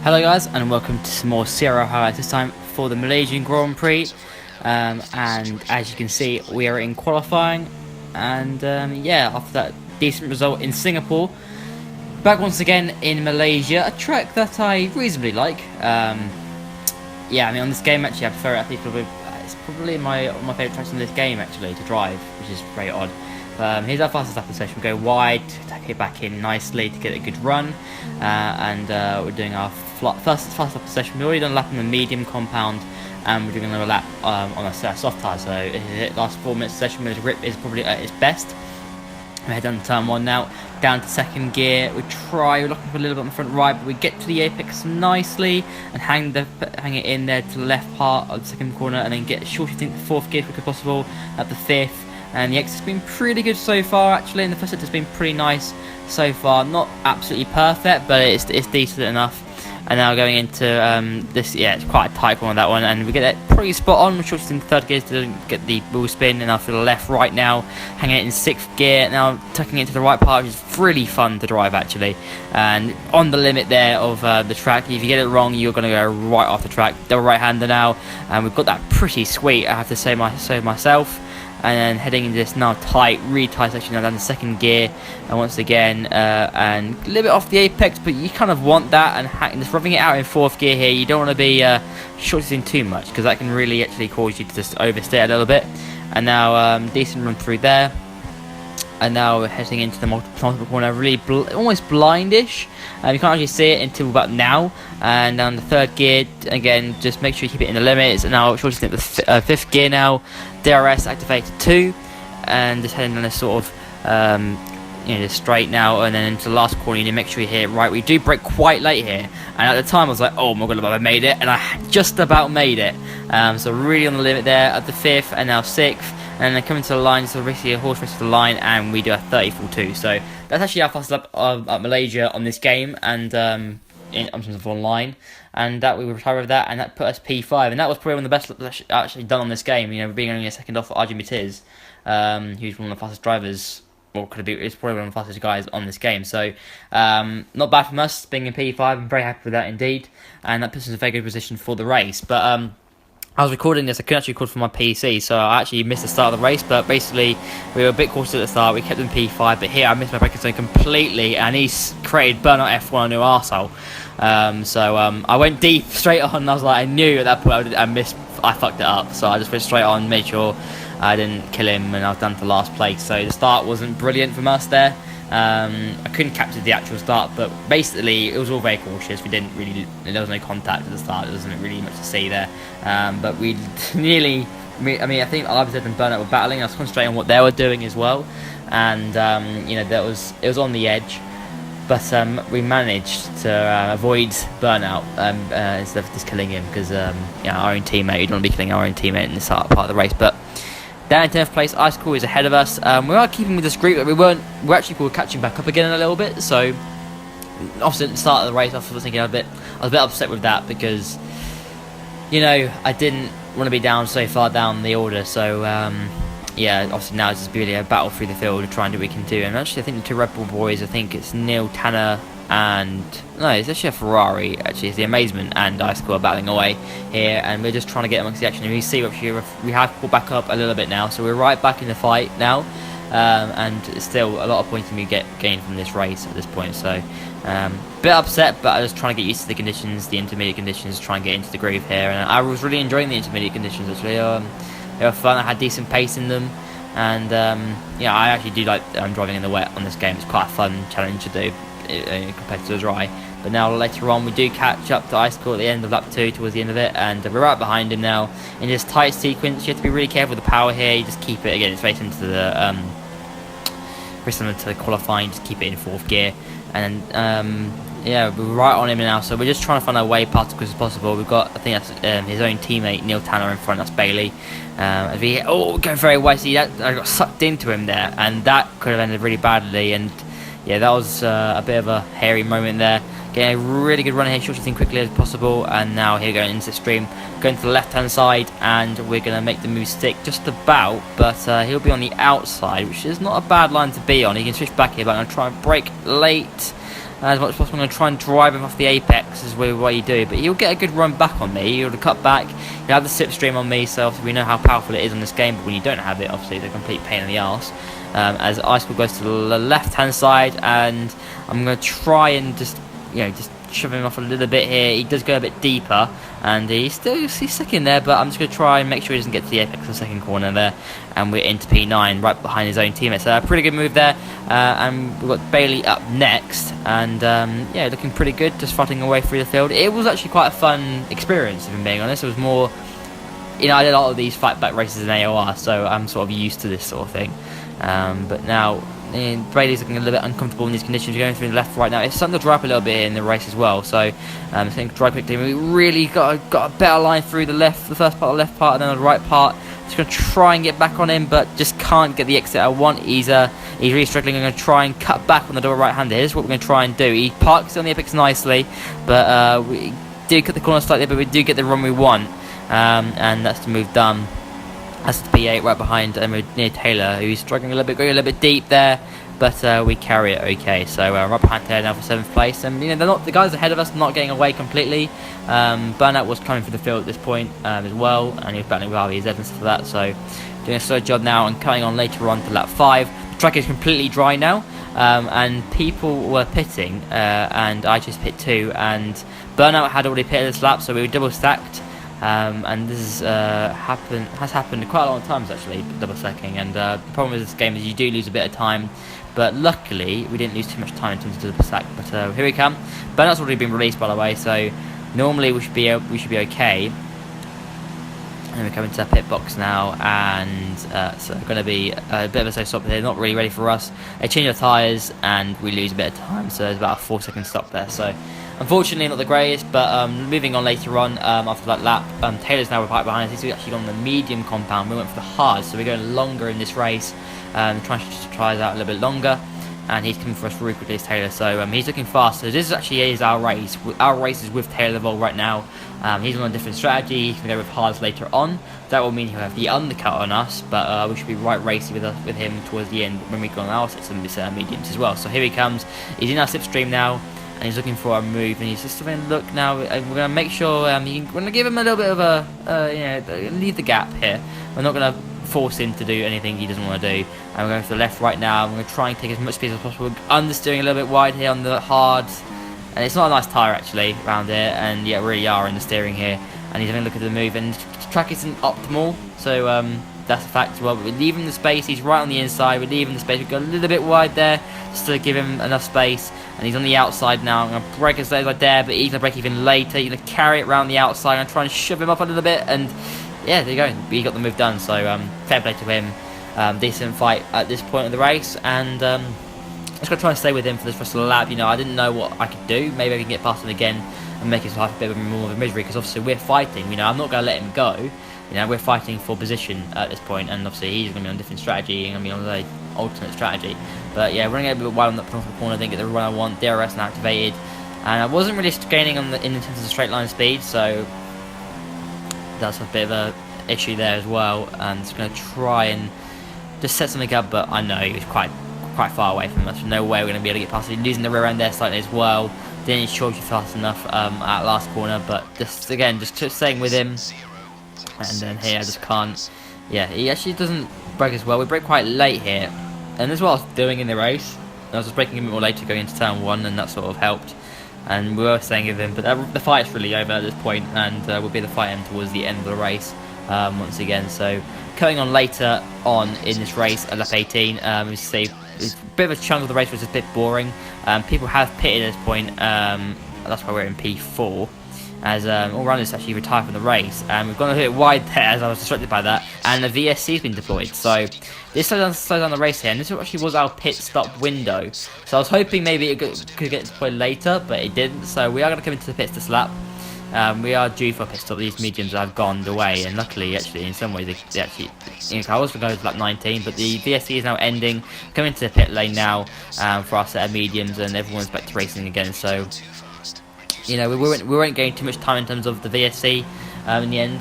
Hello guys, and welcome to some more CRL highlights, this time for the Malaysian Grand Prix. And as you can see, we are in qualifying, and yeah, after that decent result in Singapore, back once again in Malaysia, a track that I reasonably like. Yeah, I mean, on this game actually I prefer it. I think it's probably my favourite tracks in this game actually to drive, which is very odd. Here's our fastest lap of the session. We go wide, tack it back in nicely to get a good run, and we're doing our fastest lap of the session. We've already done a lap on the medium compound, and we're doing another lap on a soft tyre. So the last 4 minutes of session with grip is probably at its best. We head down to turn 1 now, down to second gear. We're looking for a little bit on the front right, but we get to the apex nicely and hang it in there to the left part of the second corner, and then get short, I think, the fourth gear as quick as possible at the fifth. And the exit's been pretty good so far actually, and the first sector's been pretty nice so far. Not absolutely perfect, but it's decent enough. And now going into this, yeah, it's quite a tight one on that one, and we get that pretty spot on. We're shortest in third gear to get the wheel spin, and after the left right now, hanging it in sixth gear, now tucking it to the right part, which is really fun to drive actually. And on the limit there of the track, if you get it wrong, you're going to go right off the track. Double right-hander now, and we've got that pretty sweet, I have to say myself. And then heading into this now really tight section now down the second gear, and once again and a little bit off the apex, but you kind of want that, and just rubbing it out in fourth gear here. You don't want to be shorting too much, because that can really actually cause you to just oversteer a little bit. And now decent run through there, and now we're heading into the multiple corner, really almost blindish. You can't actually see it until about now. And down the third gear, again, just make sure you keep it in the limits. And now shortest into the fifth gear now, DRS activated 2, and just heading on a sort of just straight now, and then into the last corner you need to make sure you hit it right. We do brake quite late here, and at the time I was like, oh my god, I made it, and I just about made it. So really on the limit there at the fifth, and now sixth. And then coming to the line, so basically a horse race to the line, and we do a 34.2. So that's actually our fastest lap at Malaysia on this game, and in terms of online, and that we retire with that, and that put us P5, and that was probably one of the best laps actually done on this game. You know, being only a second off Rapidz, who's one of the fastest drivers, or could be, it's probably one of the fastest guys on this game. So not bad from us being in P5. I'm very happy with that indeed, and that puts us in a very good position for the race. But I was recording this, I couldn't actually record from my PC, so I actually missed the start of the race. But basically, we were a bit cautious at the start, we kept in P5, but here I missed my braking zone completely, and he's created burnout F1 a new arsehole. So I went deep straight on, and I was like, I knew at that point I fucked it up, so I just went straight on, made sure I didn't kill him, and I was down to last place. So the start wasn't brilliant from us there. I couldn't capture the actual start, but basically it was all very cautious. There was no contact at the start. There wasn't really much to see there. But we nearly, I think Rapidz and Burnout were battling. I was concentrating on what they were doing as well, and it was on the edge. But we managed to avoid Burnout instead of just killing him, because our own teammate, you don't want to be killing our own teammate in this part of the race. But down in 10th place, Icicle is ahead of us. We are keeping with this group, but we're actually catching back up again a little bit. So obviously at the start of the race, I was thinking I was a bit upset with that, because I didn't want to be down so far down the order. So yeah, obviously now it's just really a battle through the field to try and do what we can do. And actually I think the two Red Bull boys, I think it's Neil Tanner and it's actually a Ferrari. Actually, it's the Amazement and Icicle are battling away here, and we're just trying to get amongst the action. And we see we have pulled back up a little bit now, so we're right back in the fight now. And still a lot of points we gained from this race at this point. So bit upset, but I was trying to get used to the conditions, the intermediate conditions, try and get into the groove here. And I was really enjoying the intermediate conditions actually. They were fun. I had decent pace in them, and I actually do like driving in the wet on this game. It's quite a fun challenge to do compared to the dry. But now later on we do catch up to Icicle at the end of lap 2, towards the end of it, and we're right behind him now in this tight sequence. You have to be really careful with the power here. You just keep it, again, it's very similar to the qualifying, just keep it in fourth gear. And yeah, we're right on him now, so we're just trying to find our way past as quick as possible. We've got, I think that's his own teammate Neil Tanner in front, that's Bailey. As we going very wide, see that I got sucked into him there, and that could have ended really badly. And yeah, that was a bit of a hairy moment there. Getting a really good run here, short thing quickly as possible, and now here going into the stream, going to the left hand side, and we're going to make the move stick just about, but he'll be on the outside, which is not a bad line to be on. He can switch back here, but I'm going to try and brake late, as much as possible. I'm going to try and drive him off the apex is what you do, but he'll get a good run back on me. He'll cut back, he'll have the slipstream on me, so obviously we know how powerful it is on this game, but when you don't have it, obviously it's a complete pain in the arse. As Icicle goes to the left hand side, and I'm going to try and just shove him off a little bit here. He does go a bit deeper, and he's stuck in there, but I'm just going to try and make sure he doesn't get to the apex of the second corner there, and we're into P9 right behind his own teammates. So a pretty good move there, and we've got Bailey up next, and yeah, looking pretty good, just fighting away through the field. It was actually quite a fun experience, if I'm being honest. It was more, I did a lot of these fight back races in AOR, so I'm sort of used to this sort of thing, but now Brady's looking a little bit uncomfortable in these conditions. We're going through the left right now. It's starting to dry up a little bit in the race as well, so it's going to dry quickly. We really got a better line through the first part, the left part, and then the right part. Just going to try and get back on him, but just can't get the exit I want. He's really struggling. I'm going to try and cut back on the double right hander. Here's what we're going to try and do. He parks on the apex nicely, but we do cut the corner slightly, but we do get the run we want, and that's the move done. That's the P8 right behind near Taylor, who's struggling a little bit, going a little bit deep there, but we carry it okay. So right behind Taylor now for 7th place, and they're not, the guys ahead of us are not getting away completely. Burnout was coming for the field at this point as well, and he was battling with Harvey Evans for that. So doing a slow job now and coming on later on to lap 5. The track is completely dry now, and people were pitting, and I just pit too. And Burnout had already pitted this lap, so we were double stacked. And this has happened quite a lot of times actually, double stacking. And the problem with this game is you do lose a bit of time, but luckily we didn't lose too much time in terms of double stack. But here we come. Burnout's already been released, by the way, so normally we should be okay. And we're coming to the pit box now, and so going to be a bit of a slow stop here. Not really ready for us. They change our tyres, and we lose a bit of time. So there's about a 4-second stop there. So unfortunately not the greatest, but moving on later on after that lap, Taylor's now right behind us. He's actually on the medium compound. We went for the hard, so we're going longer in this race, trying to try us out a little bit longer, and he's coming for us really quickly as Taylor, so he's looking fast. So this actually is our race. Our race is with Taylor Vol right now. He's on a different strategy. He's going to go with hards later on. That will mean he'll have the undercut on us, but we should be right racy with him towards the end when we go on our sections and mediums as well. So here he comes. He's in our slipstream now, and he's looking for a move, and he's just going to look now. We're going to make sure we're going to give him a little bit of a leave the gap here. We're not going to force him to do anything he doesn't want to do. And we're going for the left right now. I'm going to try and take as much speed as possible. Understeering a little bit wide here on the hard, and it's not a nice tyre actually around here. And yeah, really are in the steering here. And he's having a look at the move, and the track isn't optimal, so that's a fact as well. But we're leaving the space. He's right on the inside. We're leaving the space. We go a little bit wide there just to give him enough space. And he's on the outside now. I'm going to brake as low as I dare, but he's going to brake even later. He's going to carry it around the outside. I'm going to try and shove him up a little bit, and yeah, there you go. He got the move done, so fair play to him. Decent fight at this point of the race, and I'm just going to try and stay with him for this rest of the lap. I didn't know what I could do. Maybe I can get past him again and make his life a bit more of a misery, because obviously we're fighting. I'm not going to let him go. We're fighting for position at this point, and obviously he's going to be on a different strategy and going to be on the alternate strategy. But yeah, running a bit wide on the corner, I didn't get the run I want. DRS now activated, and I wasn't really gaining in terms of straight line speed, so that's a bit of a issue there as well. And just going to try and just set something up, but I know he was quite far away from us. There's no way we're going to be able to get past him. Losing the rear end there slightly as well. Didn't charge you fast enough at last corner, but just staying with him. And then here I just can't. Yeah, he actually doesn't brake as well. We brake quite late here, and this is what I was doing in the race. I was just braking a bit more later going into turn 1, and that sort of helped. And we were staying with him, but the fight's really over at this point, and will be the fight end towards the end of the race once again. So coming on later on in this race at lap 18, we see it's a bit of a chunk of the race was a bit boring. People have pitted at this point. That's why we're in P4. As all runners actually retire from the race, and we've gone a bit wide there as I was distracted by that, and the VSC's been deployed, so this slows down the race here, and this actually was our pit stop window, so I was hoping maybe it could get deployed later, but it didn't. So we are going to come into the pits this lap. We are due for a pit stop. These mediums have gone away, and luckily actually in some ways they actually, I was going to go to lap 19, but the VSC is now ending, coming to the pit lane now for our set of mediums, and everyone's back to racing again. So we weren't getting too much time in terms of the VSC in the end.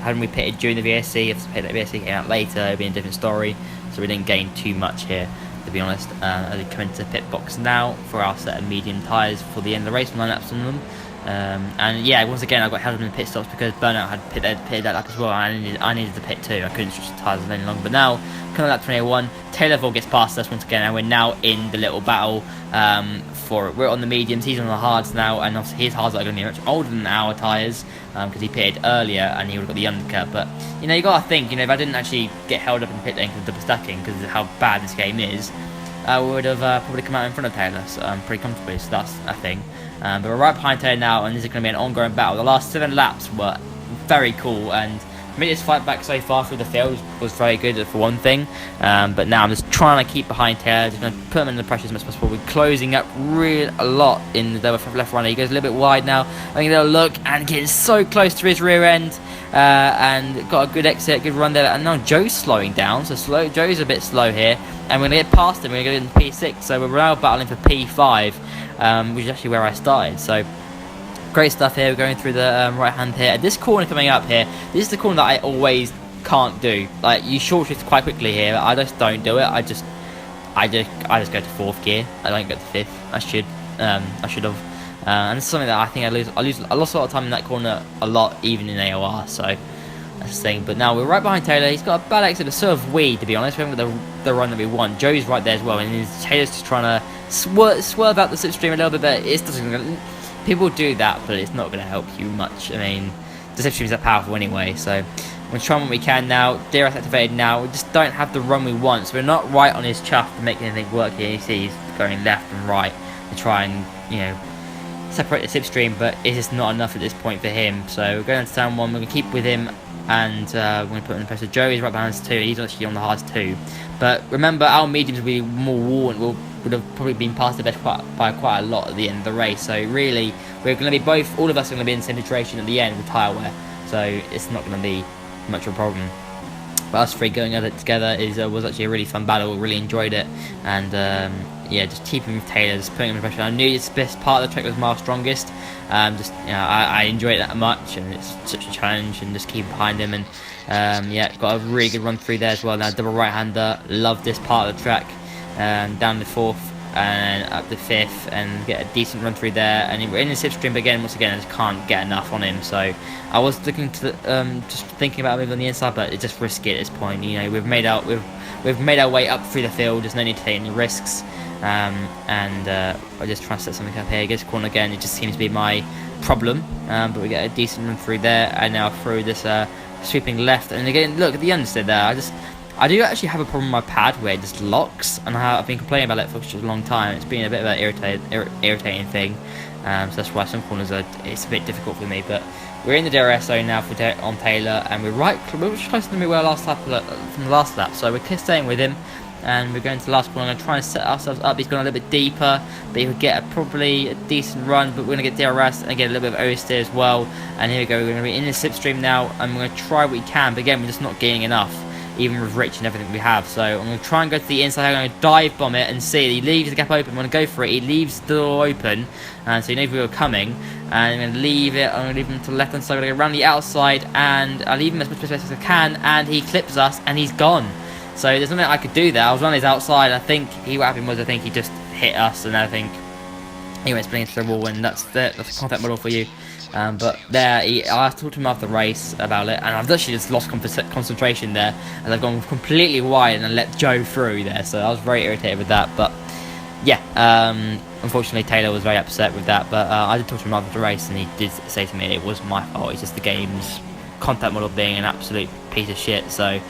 Hadn't we pitted during the VSC, if the VSC came out later, it would be a different story. So we didn't gain too much here. to be honest, as we come into the pit box now for our set of medium tyres for the end of the race, 9 laps on them. And yeah, once again I got held up in the pit stops because Burnout had pitted that lap as well, and I needed the pit too. I couldn't switch the tyres any longer. But now, coming lap 21, Taylor gets past us once again, and we're now in the little battle we're on the mediums, he's on the hards now, and obviously his hards are going to be much older than our tyres because he pitted earlier and he would have got the undercut. But you know, you got to think, you know, if I didn't actually get held up in the pit lane because of double stacking, because of how bad this game is, we would have probably come out in front of Taylor pretty comfortably. So that's a thing. But we're right behind Taylor now, and this is going to be an ongoing battle. The last 7 laps were very cool, and this fight back so far through the field was very good for one thing. But now I'm just trying to keep behind Taylor, just going to put him in the pressure as much as possible. We're closing up a lot in the left runner. He goes a little bit wide now. I think they'll look and getting so close to his rear end. And got a good exit, good run there. And now Joe's slowing down, so Joe's a bit slow here. And we're going to get past him, we're going to get into P6. So we're now battling for P5, which is actually where I started. So great stuff here. We're going through the right hand here. This corner coming up here, this is the corner that I always can't do. Like, you short shift quite quickly here. I just don't do it. I just go to 4th gear. I don't go to 5th. I should have. And it's something that I think I lost a lot of time in that corner a lot, even in AOR. So that's the thing. But now we're right behind Taylor. He's got a bad exit, but so have we, to be honest. We haven't got the run that we want. Joey's right there as well, and Taylor's just trying to swerve out the slipstream a little bit, but it doesn't. People do that, but it's not going to help you much. I mean, the slipstreams are powerful anyway, so we're trying what we can now. DRS activated now. We just don't have the run we want, so we're not right on his chuff to make anything work here. You see he's going left and right to try and, you know, separate the slipstream, but it's just not enough at this point for him. So we're going to turn 1. We're going to keep with him, and we're going to put him in the pressure. Joey's right behind us too. He's actually on the hards too. But remember, our mediums will be more worn. Would have probably been past the best by quite a lot at the end of the race. So really, we're going to be all of us are going to be in the same situation at the end with tyre wear. So it's not going to be much of a problem. But us 3 going at it together was actually a really fun battle. Really enjoyed it, and yeah, just keeping with Taylor, just putting him under pressure. I knew this best part of the track was my strongest. Just, you know, I enjoy it that much, and it's such a challenge, and just keep behind him. And yeah, got a really good run through there as well. Now double right hander, love this part of the track. Down the 4th and up the 5th, and get a decent run through there. And we're in the slipstream again. Once again, I just can't get enough on him. So I was looking to just thinking about moving on the inside, but it's just risky at this point. You know, we've made our way up through the field. There's no need to take any risks. I just try to set something up here. Gets corner again. It just seems to be my problem. But we get a decent run through there, and now through this sweeping left. And again, look at the understeer there. I do actually have a problem with my pad where it just locks, and I've been complaining about it for such a long time. It's been a bit of an irritating thing, so that's why some corners it's a bit difficult for me. But we're in the DRS zone now on Taylor, and we're much closer than we were from the last lap. So we're staying with him, and we're going to the last corner. I'm going to try and set ourselves up. He's going a little bit deeper, but he would get probably a decent run. But we're going to get DRS and get a little bit of oversteer as well. And here we go. We're going to be in the slipstream now, and we're going to try what we can. But again, we're just not getting enough, even with Rich and everything we have. So I'm going to try and go to the inside. I'm going to dive bomb it and see. He leaves the gap open. I'm going to go for it. He leaves the door open, and so he knows we were coming. And I'm going to leave it. I'm going to leave him to the left hand side. I'm going to go around the outside, and I'll leave him as much space as I can. And he clips us, and he's gone. So there's nothing I could do there. I was on his outside. I think what happened was he just hit us, and I think he went spinning into the wall, and that's a contact model for you. But there, I talked to him after the race about it, and I've actually just lost concentration there, and I've gone completely wide and let Joe through there. So I was very irritated with that. But yeah, unfortunately Taylor was very upset with that. But I did talk to him after the race, and he did say to me it was my fault. It's just the game's contact model being an absolute piece of shit. So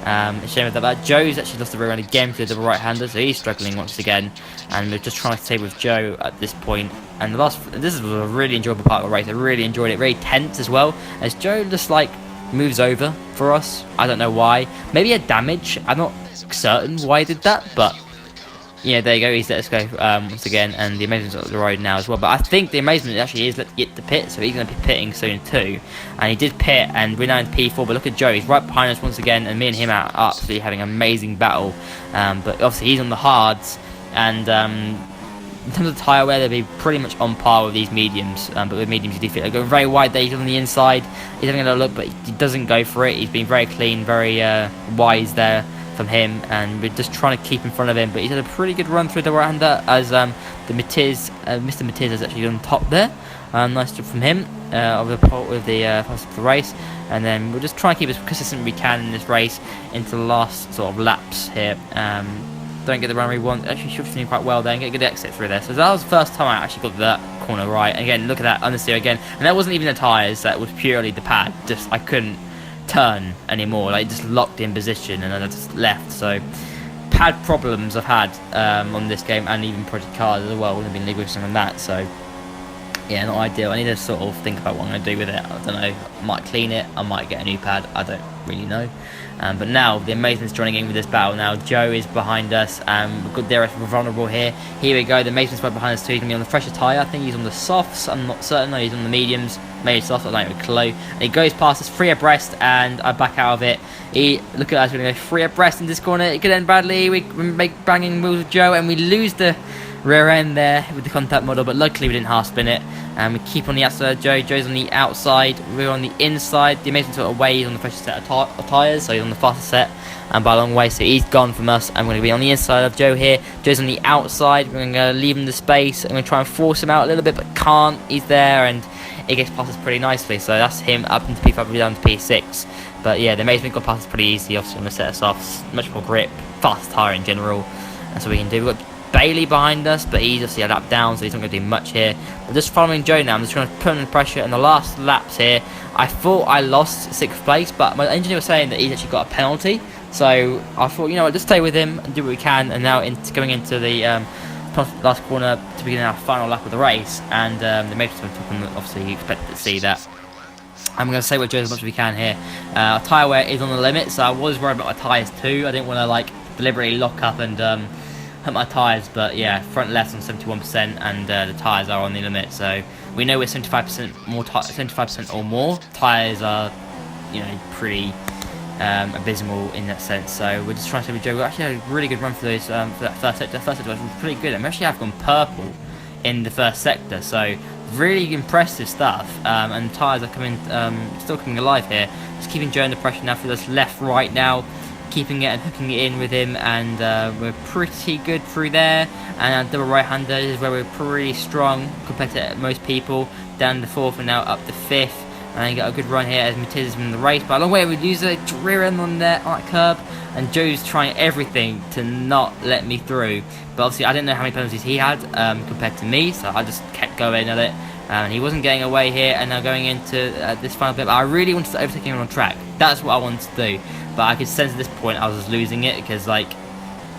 a shame of that. But Joe's actually lost the rear end again to the right-hander, so he's struggling once again. And we're just trying to stay with Joe at this point. And this was a really enjoyable part of the race. I really enjoyed it. Very tense as well, as Joe just like moves over for us. I don't know why. Maybe a damage. I'm not certain why he did that, but yeah, there you go. He's let us go once again, and the Amazement's on the road now as well. But I think the Amazement actually is let get to pit, so he's going to be pitting soon too. And he did pit, and we're now in P4. But look at Joe; he's right behind us once again, and me and him are absolutely having an amazing battle. But obviously he's on the hards, and in terms of tyre wear, they'll be pretty much on par with these mediums. But with mediums, you do feel like going very wide there. He's on the inside. He's having a little look, but he doesn't go for it. He's been very clean, very wise there. from him, and we're just trying to keep in front of him. But he's had a pretty good run through the right-hander as the Mr. Mattiz is actually on top there. Nice job from him with the race, and then we'll just try and keep as consistent as we can in this race into the last sort of laps here. Don't get the run we want. Actually, should be quite well there and get a good exit through there. So that was the first time I actually got that corner right. And again, look at that understeer again, and that wasn't even the tyres. That was purely the pad. Just I couldn't turn anymore. Like, just locked in position, and I just left. So pad problems I've had on this game, and even Project Cars as well. Wouldn't have been legal something on that. So yeah, not ideal. I need to sort of think about what I'm going to do with it. I don't know. I might clean it. I might get a new pad. I don't really know. But now the Amazement's joining in with this battle. Now Joe is behind us. We've got Derek vulnerable here. Here we go. The Amazement's right behind us too. He's going to be on the fresher tyre. I think he's on the softs. I'm not certain. No, he's on the mediums. Maybe softs. I don't know. Clue. And he goes past us 3 abreast, and I back out of it. Look at us. We're going to go 3 abreast in this corner. It could end badly. We make banging moves with Joe, and we lose the rear end there with the contact model, but luckily we didn't half spin it, and we keep on the outside of Joe. Joe's on the outside, we're on the inside. The Amazing sort of way he's on the freshest set of tyres, so he's on the fastest set and by a long way, so he's gone from us. I'm going to be on the inside of Joe here. Joe's on the outside. We're going to leave him the space. I'm going to try and force him out a little bit, but can't. He's there, and it gets past us pretty nicely, so that's him up into P5, we're down to P6. But yeah, the Amazement got past us pretty easy. Obviously on the set of softs, much more grip, fast tyre in general. That's what we can do. We've got Bailey behind us, but he's obviously a lap down, so he's not going to do much here. But just following Joe now, I'm just trying to put him under pressure. In the last laps here, I thought I lost 6th place, but my engineer was saying that he's actually got a penalty. So I thought, you know what, just stay with him and do what we can. And now going into the last corner to begin our final lap of the race, and the Matrix on top, and obviously you expect to see that. I'm going to stay with Joe as much as we can here. Our tyre wear is on the limit, so I was worried about my tyres too. I didn't want to like deliberately lock up and hurt my tyres, but yeah, front left's on 71%, and the tyres are on the limit. So we know we're 75% more, 75% or more. Tyres are, you know, pretty abysmal in that sense. So we're just trying to stay with Joe. We actually had a really good run for those for that first sector. First sector was pretty good. And we actually have gone purple in the first sector, so really impressive stuff. And the tyres are coming, still coming alive here. Just keeping Joe under pressure now for this left right now, keeping it and hooking it in with him, and we're pretty good through there. And our double right-hander is where we're pretty strong compared to most people. Down the 4th and now up the 5th, and you got a good run here as Mattiz is in the race. But a long way we lose a rear end on that curb, and Joe's trying everything to not let me through. But obviously I didn't know how many penalties he had compared to me, so I just kept going at it. And he wasn't getting away here, and now going into this final bit. But I really wanted to overtake him on track. That's what I wanted to do. But I could sense at this point I was losing it, because like,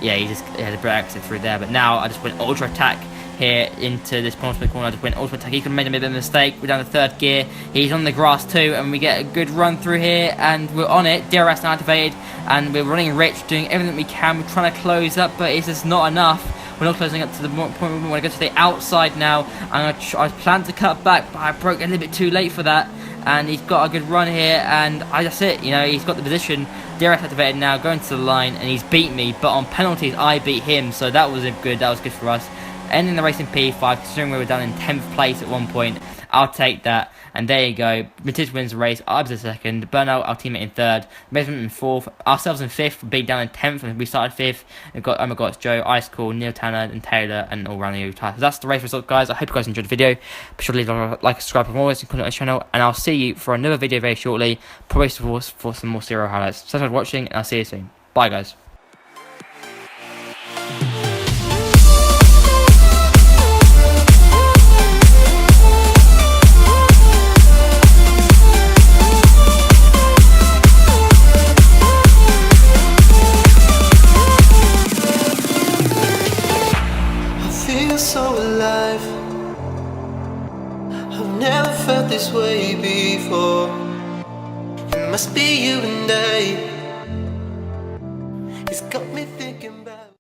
yeah, he had a great exit through there. But now I just went ultra attack here into this penultimate corner. I just went ultra attack. He could have made a bit of a mistake. We're down to 3rd gear. He's on the grass too, and we get a good run through here, and we're on it. DRS now activated, and we're running rich, doing everything we can. We're trying to close up, but it's just not enough. We're not closing up to the point where we want to go to the outside now. And I planned to cut back, but I broke a little bit too late for that. And he's got a good run here, and that's it. You know, he's got the position. DRS activated now, going to the line, and he's beat me. But on penalties, I beat him, so that was good. That was good for us. Ending the race in P5, considering we were down in 10th place at one point. I'll take that. And there you go. Mattiz wins the race. I was in 2nd. Burnout, our teammate, in 3rd. Amazement in 4th. Ourselves in 5th. Big down in 10th. And we started 5th. We've got, oh my god, it's Joe, Ice Cool, Neil Tanner, and Taylor, and all around the retired. So that's the race result, guys. I hope you guys enjoyed the video. Be sure to leave a like, subscribe for more and content on the channel. And I'll see you for another video very shortly. Probably for some more CRL highlights. So thanks for watching, and I'll see you soon. Bye, guys. So alive, I've never felt this way before. It must be you and I.